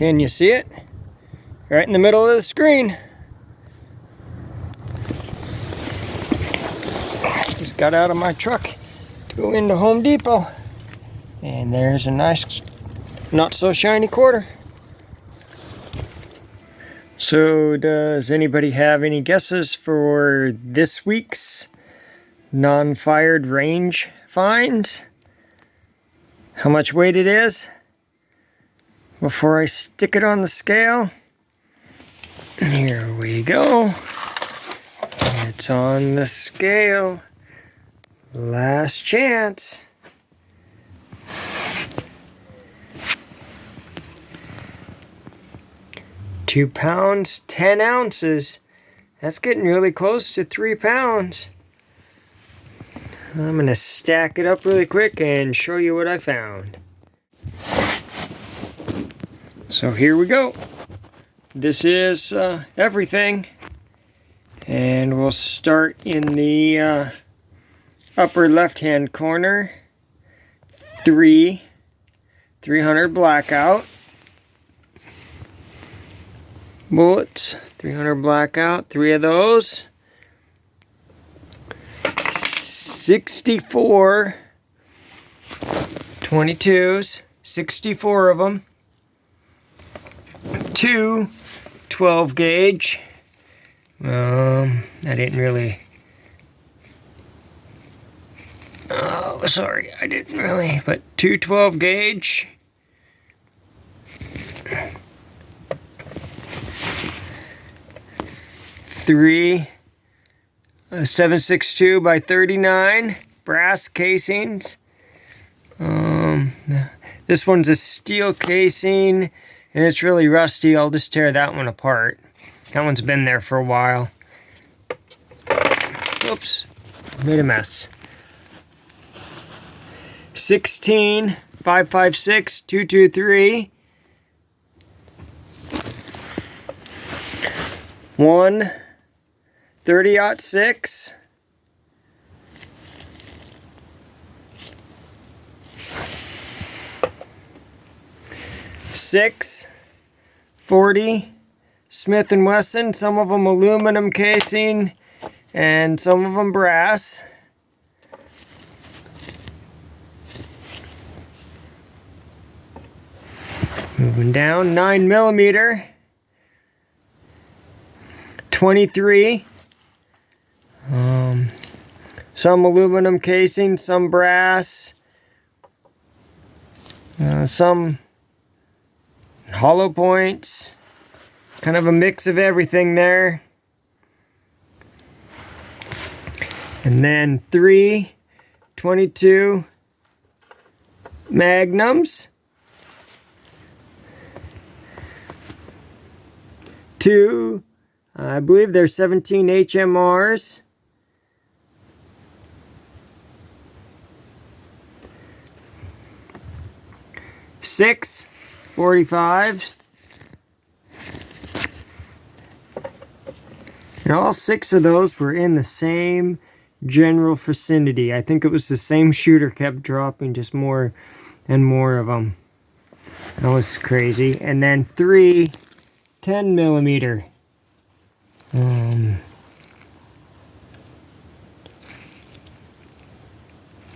Can you see it? Right in the middle of the screen. Just got out of my truck to go into Home Depot. And there's a nice, not so shiny quarter. So does anybody have any guesses for this week's non-fired range finds? How much weight it is? Before I stick it on the scale. Here we go. It's on the scale. Last chance. £2, 10 ounces. That's getting really close to 3 pounds. I'm gonna stack it up really quick and show you what I found. So here we go. This is everything. And we'll start in the upper left-hand corner. 300 blackout. Bullets, 300 blackout, 3 of those. 64 22s, 64 of them. 2 12 gauge. I didn't really. Oh, sorry, I didn't really. But 2 12 gauge. 3 7.62 by 39 brass casings. This one's a steel casing and it's really rusty. I'll just tear that one apart. That one's been there for a while. Oops, made a mess. 16 5.56 223. 1 30-06. 6 40 Smith & Wesson, some of them aluminum casing and some of them brass. Moving down, 9mm. 23. Some aluminum casing, some brass, some hollow points, kind of a mix of everything there. And then 3 22 magnums, 2 I believe they're 17 HMRs. 6 45s. And all 6 of those were in the same general vicinity. I think it was the same shooter kept dropping just more and more of them. That was crazy. And then 3 10mm.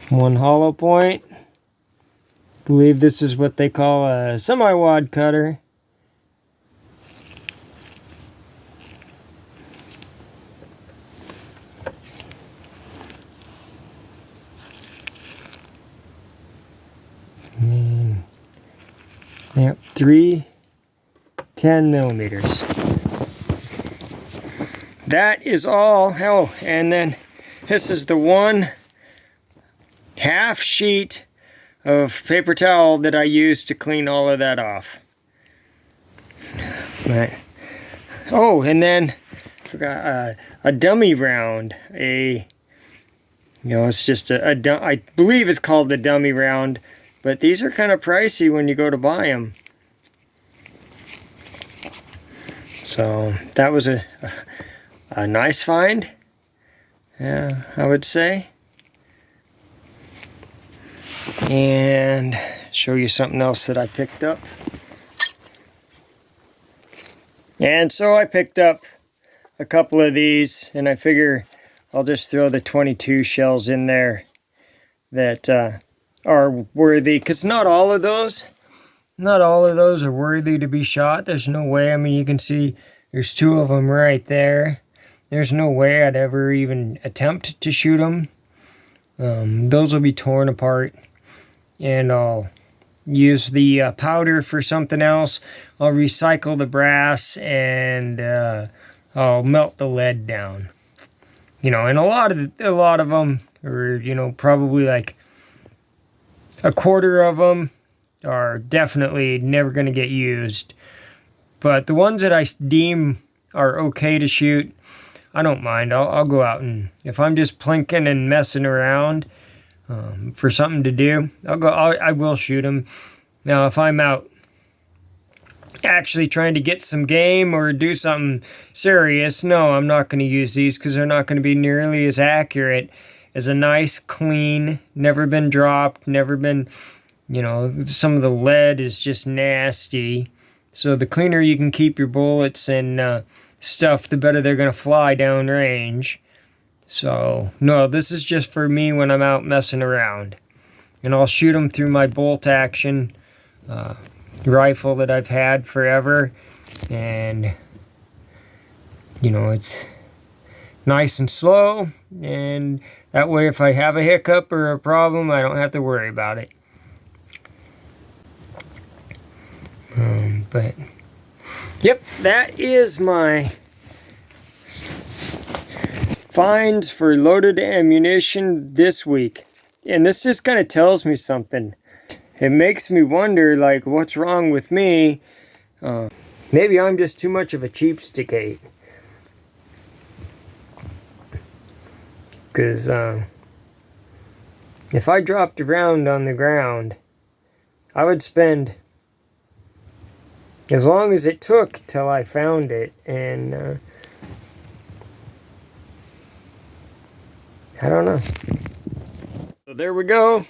One hollow point. Believe this is what they call a semi-wad cutter. And, yep, 3 10mm. That is all. Oh, and then this is the 1 half sheet of paper towel that I used to clean all of that off. But, oh, and then I forgot a dummy round. It's just I believe it's called the dummy round, but these are kind of pricey when you go to buy them. So that was a nice find, yeah, I would say. And show you something else that I picked up. And so I picked up a couple of these, and I figure I'll just throw the 22 shells in there that are worthy, because not all of those are worthy to be shot. There's no way. I mean, you can see there's 2 of them right there. There's no way I'd ever even attempt to shoot them. Those will be torn apart, and I'll use the powder for something else. I'll recycle the brass, and I'll melt the lead down. You know, and a lot of them, or you know, probably like a quarter of them, are definitely never going to get used. But the ones that I deem are okay to shoot, I don't mind. I'll go out, and if I'm just plinking and messing around for something to do, I will shoot them. Now, if I'm out actually trying to get some game or do something serious, no, I'm not going to use these, because they're not going to be nearly as accurate as a nice, clean, never been dropped, never been, you know, some of the lead is just nasty. So the cleaner you can keep your bullets and stuff, the better they're going to fly downrange. So, no, this is just for me when I'm out messing around. And I'll shoot them through my bolt action rifle that I've had forever. And, you know, it's nice and slow. And that way, if I have a hiccup or a problem, I don't have to worry about it. But, yep, that is my finds for loaded ammunition this week. And this just kind of tells me something. It makes me wonder, like, what's wrong with me? Maybe I'm just too much of a cheapskate. Because if I dropped a round on the ground, I would spend as long as it took till I found it. And I don't know. So there we go.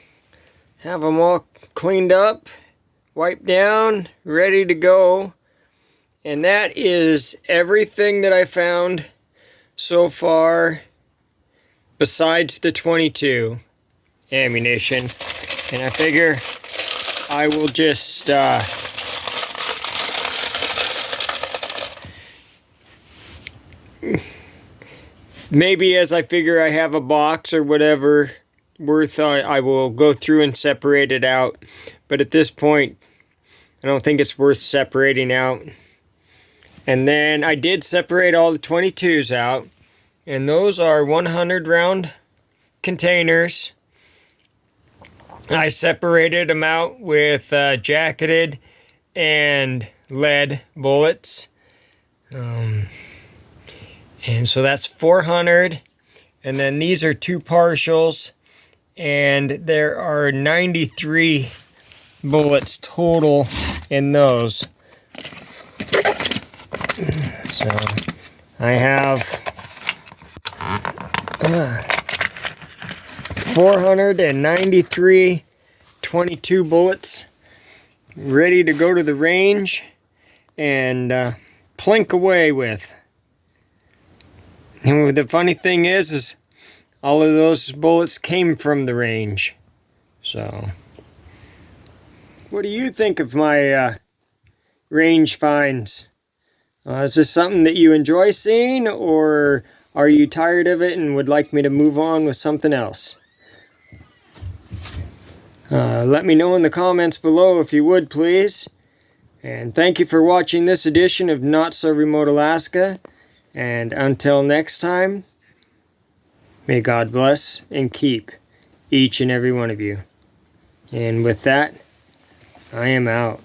Have them all cleaned up, wiped down, ready to go. And that is everything that I found so far besides the 22 ammunition. And I figure I will just maybe as I figure I have a box or whatever worth, I will go through and separate it out. But at this point, I don't think it's worth separating out. And then I did separate all the 22s out, and those are 100 round containers. I separated them out with jacketed and lead bullets. And so that's 400. And then these are 2 partials. And there are 93 bullets total in those. So I have 493 22 bullets ready to go to the range and plink away with. And the funny thing is all of those bullets came from the range. So, what do you think of my range finds? Is this something that you enjoy seeing, or are you tired of it and would like me to move on with something else? Let me know in the comments below if you would, please. And thank you for watching this edition of Not So Remote Alaska. And until next time, may God bless and keep each and every one of you. And with that, I am out.